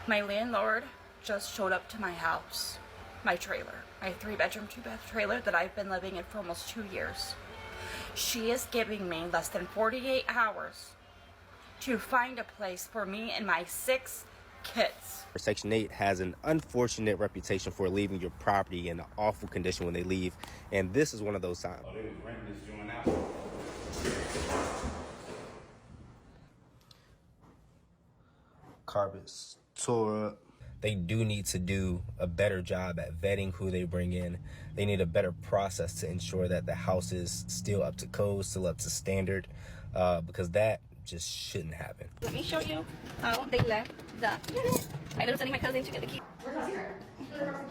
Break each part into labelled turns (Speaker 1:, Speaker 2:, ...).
Speaker 1: My landlord just showed up to my house, my trailer, my 3-bedroom, 2-bath trailer that I've been living in for almost 2 years. She is giving me less than 48 hours to find a place for me and my 6 kids.
Speaker 2: Section 8 has an unfortunate reputation for leaving your property in an awful condition when they leave, and this is one of those times.
Speaker 3: Oh, they was renting this joint out.
Speaker 2: Carpets tore up. They do need to do a better job at vetting who they bring in. They need a better process to ensure that the house is still up to code, still up to standard, because that just shouldn't happen.
Speaker 4: Let me show you how they left the unit. I ended up sending my cousin to get the key.
Speaker 1: Where's my here?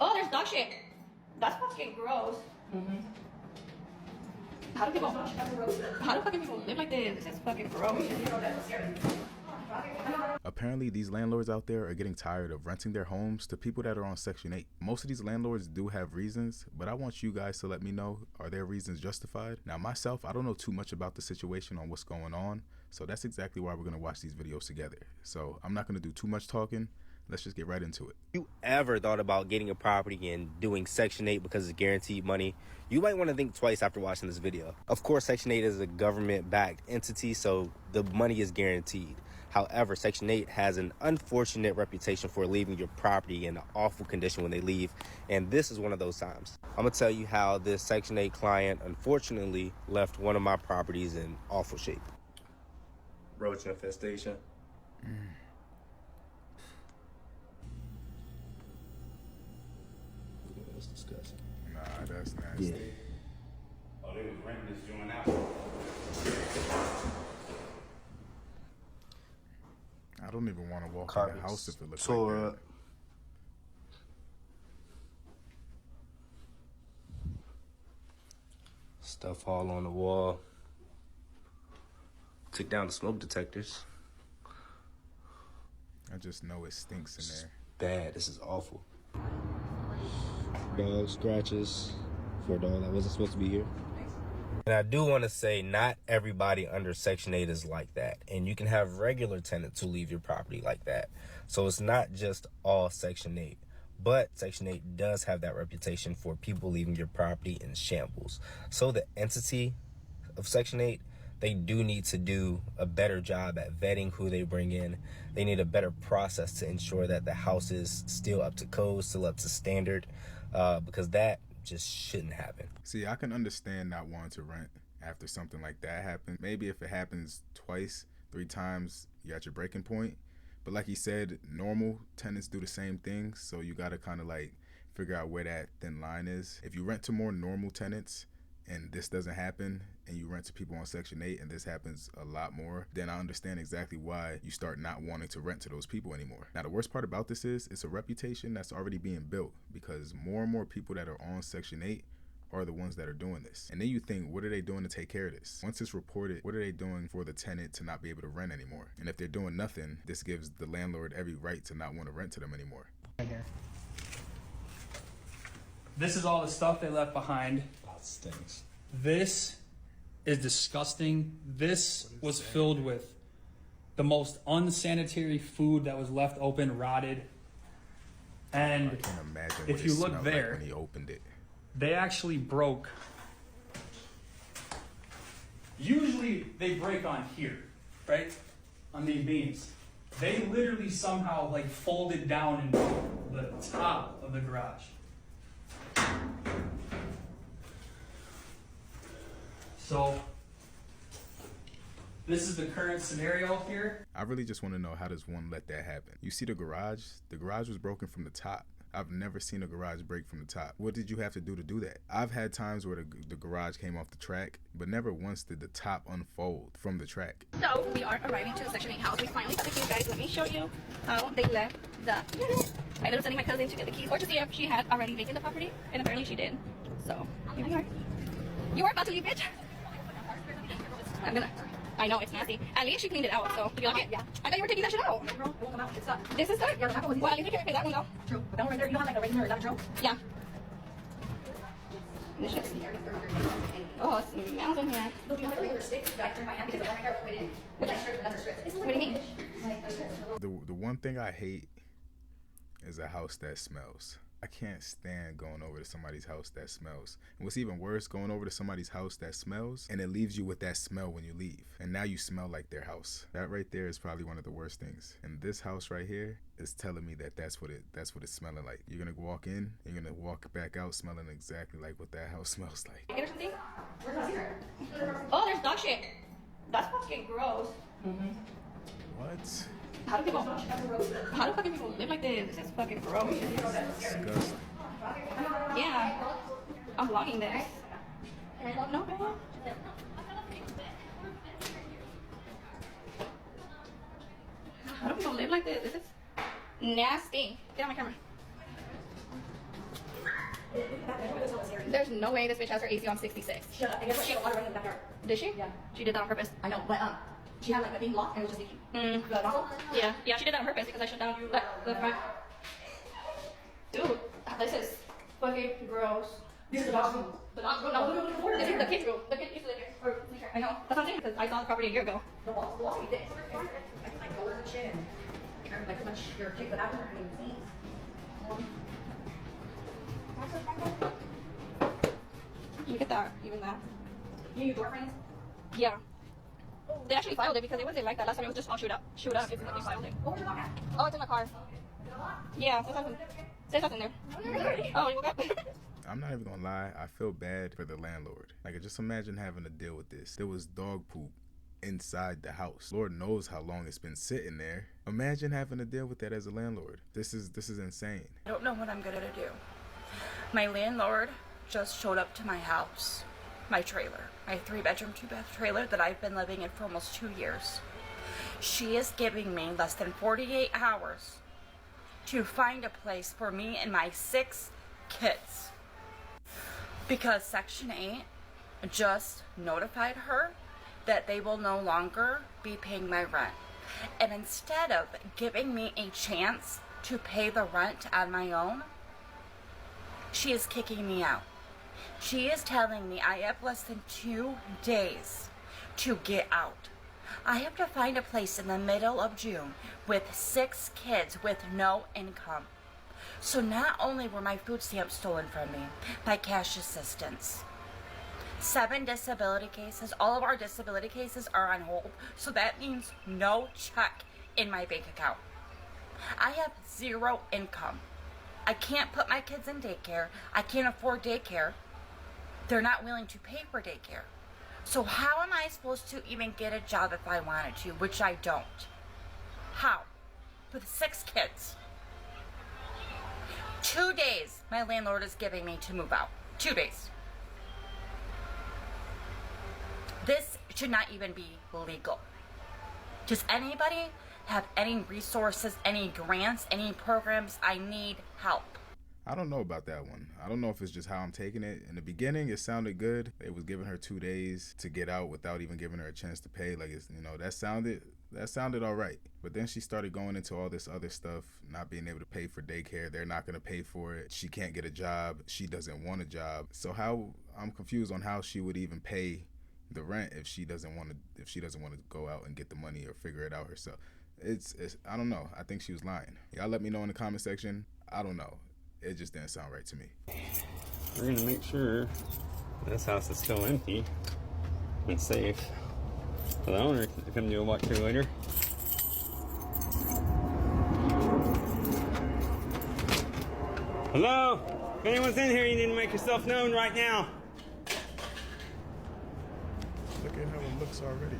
Speaker 4: Oh, there's dog shit. That's fucking gross. How do people fucking people live like this? This is fucking gross.
Speaker 5: Apparently, these landlords out there are getting tired of renting their homes to people that are on Section 8. Most of these landlords do have reasons, but I want you guys to let me know, are their reasons justified? Now, myself, I don't know too much about the situation on what's going on, so that's exactly why we're going to watch these videos together. So I'm not going to do too much talking. Let's just get right into it.
Speaker 2: If you ever thought about getting a property and doing Section 8 because it's guaranteed money, you might want to think twice after watching this video. Of course, Section 8 is a government-backed entity, so the money is guaranteed. However, Section 8 has an unfortunate reputation for leaving your property in an awful condition when they leave, and this is one of those times. I'm going to tell you how this Section 8 client unfortunately left one of my properties in awful shape. Roach infestation. That's disgusting.
Speaker 5: Nah, that's nasty.
Speaker 2: Yeah.
Speaker 3: Oh, they was renting this joint out.
Speaker 5: I don't even want to walk in
Speaker 2: Carpets
Speaker 5: the house if it looks
Speaker 2: tore
Speaker 5: like
Speaker 2: up.
Speaker 5: that.
Speaker 2: Stuff all on the wall. Took down the smoke detectors.
Speaker 5: I just know it stinks in there.
Speaker 2: Bad. This is awful. Dog scratches for a dog that wasn't supposed to be here. And I do want to say not everybody under Section 8 is like that. And you can have regular tenants who leave your property like that. So it's not just all Section 8. But Section 8 does have that reputation for people leaving your property in shambles. So the entity of Section 8, they do need to do a better job at vetting who they bring in. They need a better process to ensure that the house is still up to code, still up to standard, because that just shouldn't happen.
Speaker 5: See, I can understand not wanting to rent after something like that happens. Maybe if it happens twice, 3 times, you're at your breaking point. But like he said, normal tenants do the same thing. So you got to kind of like figure out where that thin line is. If you rent to more normal tenants and this doesn't happen, and you rent to people on Section 8 and this happens a lot more, then I understand exactly why you start not wanting to rent to those people anymore. Now, the worst part about this is it's a reputation that's already being built because more and more people that are on Section 8 are the ones that are doing this. And then you think, what are they doing to take care of this? Once it's reported, what are they doing for the tenant to not be able to rent anymore? And if they're doing nothing, this gives the landlord every right to not want to rent to them anymore.
Speaker 6: Right here. This is all the stuff they left behind.
Speaker 2: That stinks.
Speaker 6: This is disgusting. This was filled with the most unsanitary food that was left open, rotted. And
Speaker 5: I can't imagine what
Speaker 6: if
Speaker 5: it
Speaker 6: you look
Speaker 5: smelled
Speaker 6: there,
Speaker 5: like when he opened it.
Speaker 6: they actually broke. Usually they break on here, right? On these beams. They literally somehow like folded down into the top of the garage. So this is the current scenario here.
Speaker 5: I really just want to know, how does one let that happen? You see the garage? The garage was broken from the top. I've never seen a garage break from the top. What did you have to do that? I've had times where the garage came off the track, but never once did the top unfold from the track.
Speaker 4: So we are arriving to the Section 8 house. We finally got the keys, guys. Let me show you how they left the unit. I ended up sending my cousin to get the keys or to see if she had already vacant the property, and apparently she did. So here we are. You are about to leave, bitch. I know, it's nasty. At least she cleaned it out, so you like it? Yeah. I thought you were taking that shit out.
Speaker 7: Bro, it won't come out. It's stuck.
Speaker 4: This is stuck?
Speaker 7: Yeah, the back one.
Speaker 4: Well, at least you can pay that one though.
Speaker 7: True. But that one right there, you don't have like a regular electro.
Speaker 4: Yeah. This shit's... Oh, it smells in here.
Speaker 7: Look, you have like a regular stick that I turn my hand because the one right there will fit in. With that strip, that's a strip.
Speaker 4: What do you mean?
Speaker 5: The one thing I hate is a house that smells. I can't stand going over to somebody's house that smells. And what's even worse, going over to somebody's house that smells and it leaves you with that smell when you leave. And now you smell like their house. That right there is probably one of the worst things. And this house right here is telling me that that's what it's smelling like. You're gonna walk in, and you're gonna walk back out smelling exactly like what that house smells like.
Speaker 4: Get her something? Oh, there's dog shit. That's fucking gross.
Speaker 5: What?
Speaker 4: How do fucking people live like this? This is fucking gross.
Speaker 5: Disgusting.
Speaker 4: Yeah. I'm vlogging this. No, man. How do people live like this? This is nasty. Get on my camera. There's no way this bitch has her AC on 66.
Speaker 7: Shut up. I guess she had a water running in the backyard.
Speaker 4: Did she?
Speaker 7: Yeah.
Speaker 4: She did that on purpose.
Speaker 7: I know, but she had like a being locked and it was just leaking. The nozzle?
Speaker 4: Yeah, she did that on purpose because I shut down the front. Dude, this is fucking gross.
Speaker 7: These are the dog's room.
Speaker 4: The dog's room? No, this is the kids' room. The kids used to live here. Or sleep here. I know. That's what I'm saying because I saw the property a year ago.
Speaker 7: The walls are thick. I can like doors and shit and like much your kids that after and
Speaker 4: Look at that, even that.
Speaker 7: you need door frames?
Speaker 4: Yeah. They actually filed it because it wasn't like that. Last time it was just all shoot up. It's when they filed it.
Speaker 7: What was your lock at?
Speaker 4: Oh, it's in my car. Yeah, there's nothing there. Oh, you woke up?
Speaker 5: I'm not even gonna lie, I feel bad for the landlord. Like, just imagine having to deal with this. There was dog poop inside the house. Lord knows how long it's been sitting there. Imagine having to deal with that as a landlord. This is insane.
Speaker 1: I don't know what I'm gonna do. My landlord just showed up to my house, my trailer, my 3-bedroom, 2-bath trailer that I've been living in for almost 2 years. She is giving me less than 48 hours to find a place for me and my 6 kids. Because Section 8 just notified her that they will no longer be paying my rent. And instead of giving me a chance to pay the rent on my own, she is kicking me out. She is telling me I have less than 2 days to get out. I have to find a place in the middle of June with 6 kids with no income. So not only were my food stamps stolen from me, my cash assistance, 7 disability cases, all of our disability cases are on hold, so that means no check in my bank account. I have 0 income. I can't put my kids in daycare. I can't afford daycare. They're not willing to pay for daycare. So how am I supposed to even get a job if I wanted to, which I don't? How? With 6 kids. 2 days my landlord is giving me to move out. 2 days. This should not even be legal. Does anybody have any resources, any grants, any programs? I need help.
Speaker 5: I don't know about that one. I don't know if it's just how I'm taking it. In the beginning, it sounded good. It was giving her 2 days to get out without even giving her a chance to pay. Like, it's, that sounded all right. But then she started going into all this other stuff, not being able to pay for daycare. They're not going to pay for it. She can't get a job. She doesn't want a job. So I'm confused on how she would even pay the rent if she doesn't want to go out and get the money or figure it out herself. It's I don't know. I think she was lying. Y'all let me know in the comment section. I don't know. It just didn't sound right to me.
Speaker 8: We're gonna make sure this house is still empty and safe for the owner to come do a walkthrough later. Hello? If anyone's in here, you need to make yourself known right now.
Speaker 5: Look at how it looks already.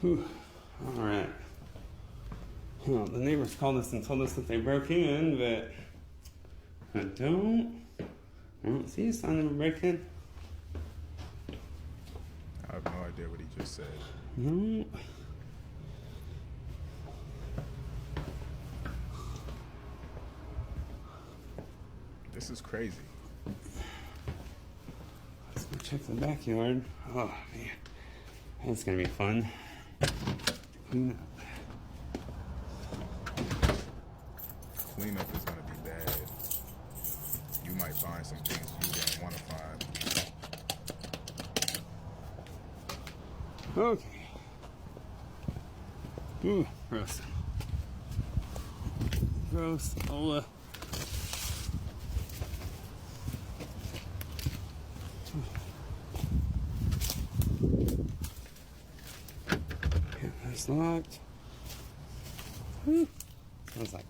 Speaker 8: Whew. All right. Well, the neighbors called us and told us that they broke in, but I don't see a sign of a break-in.
Speaker 5: I have no idea what he just said.
Speaker 8: No.
Speaker 5: This is crazy.
Speaker 8: Let's go check the backyard. Oh, man. That's gonna be fun. Clean up.
Speaker 5: Cleanup is gonna be bad. might find some things you didn't want to find.
Speaker 8: Okay. Ooh, gross. Gross. Oh, it's locked. Whew. Smells like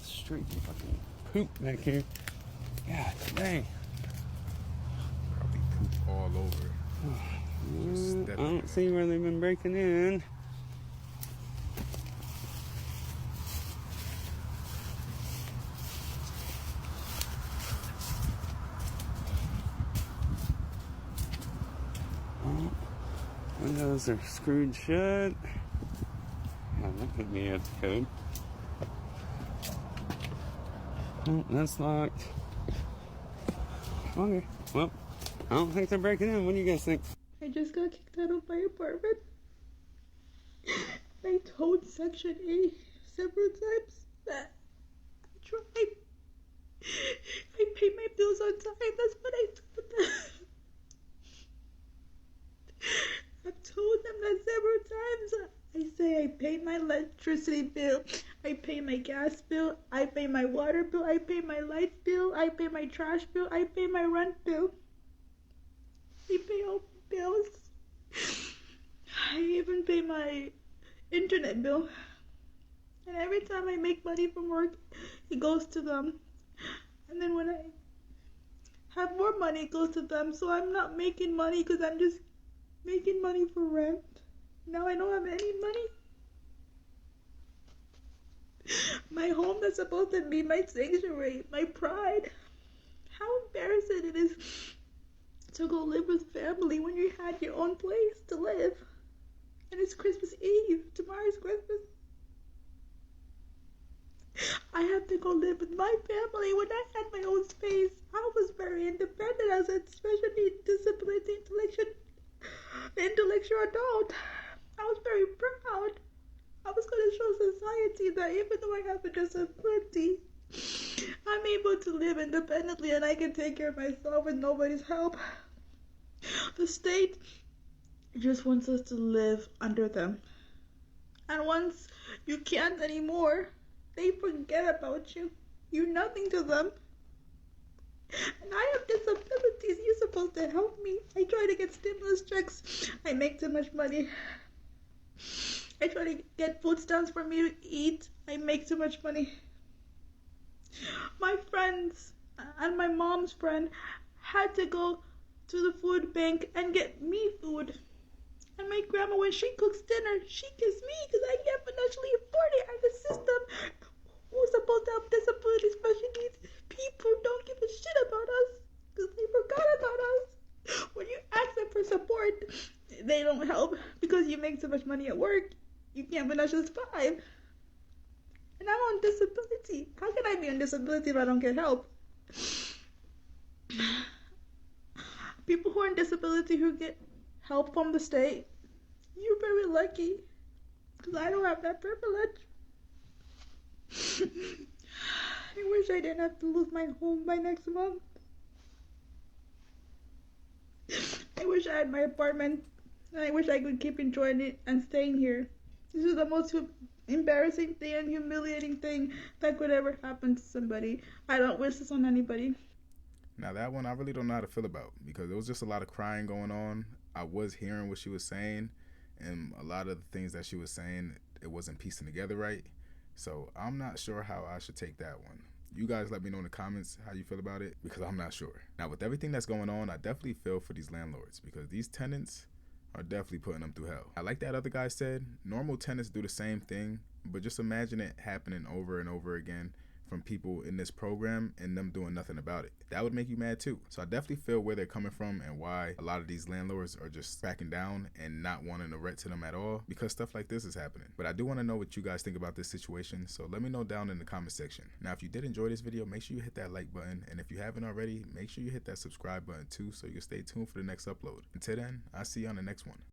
Speaker 8: straight fucking poop back here. God dang.
Speaker 5: Probably poop all over.
Speaker 8: I don't see where they've been breaking in. Oh, windows are screwed shut. Yeah, that could be a code. Oh, that's locked. Okay, well, I don't think they're breaking in. What do you guys think?
Speaker 9: I just got kicked out of my apartment. I told Section 8 several times that I tried. I pay my bills on time. That's what I told them. I've told them that several times. I say I pay my electricity bill, I pay my gas bill, I pay my water bill, I pay my light bill, I pay my trash bill, I pay my rent bill. I pay all bills. I even pay my internet bill. And every time I make money from work, it goes to them. And then when I have more money, it goes to them. So I'm not making money because I'm just making money for rent. Now I don't have any money. My home that's supposed to be my sanctuary, my pride. How embarrassing it is to go live with family when you had your own place to live. And it's Christmas Eve. Tomorrow's Christmas. I have to go live with my family when I had my own space. I was very independent as a special needs disability intellectual adult. I was very proud. I was going to show society that even though I have a disability, I'm able to live independently and I can take care of myself with nobody's help. The state just wants us to live under them. And once you can't anymore, they forget about you. You're nothing to them. And I have disabilities. You're supposed to help me. I try to get stimulus checks. I make too much money. I try to get food stamps for me to eat. I make too much money. My friends and my mom's friend had to go to the food bank and get me food. And my grandma, when she cooks dinner, she gives me because I can't financially afford it. And the system who's supposed to have disability special needs people don't give a shit about us because they forgot about us. When you ask them for support, they don't help because you make so much money at work. You can't financially survive. And I'm on disability. How can I be on disability if I don't get help? People who are on disability who get help from the state, you're very lucky because I don't have that privilege. I wish I didn't have to lose my home by next month. I wish I had my apartment. And I wish I could keep enjoying it and staying here. This is the most embarrassing thing and humiliating thing that could ever happen to somebody. I don't wish this on anybody.
Speaker 5: Now that one I really don't know how to feel about because there was just a lot of crying going on. I was hearing what she was saying, and a lot of the things that she was saying, it wasn't piecing together right. So I'm not sure how I should take that one. You guys let me know in the comments how you feel about it because I'm not sure. Now with everything that's going on, I definitely feel for these landlords because these tenants are definitely putting them through hell. I like that other guy said, normal tenants do the same thing, but just imagine it happening over and over again from people in this program and them doing nothing about it. That would make you mad too. So I definitely feel where they're coming from and why a lot of these landlords are just backing down and not wanting to rent to them at all because stuff like this is happening. But I do want to know what you guys think about this situation, so let me know down in the comment section. Now if you did enjoy this video, make sure you hit that like button, and if you haven't already, make sure you hit that subscribe button too so you can stay tuned for the next upload. Until then, I'll see you on the next one.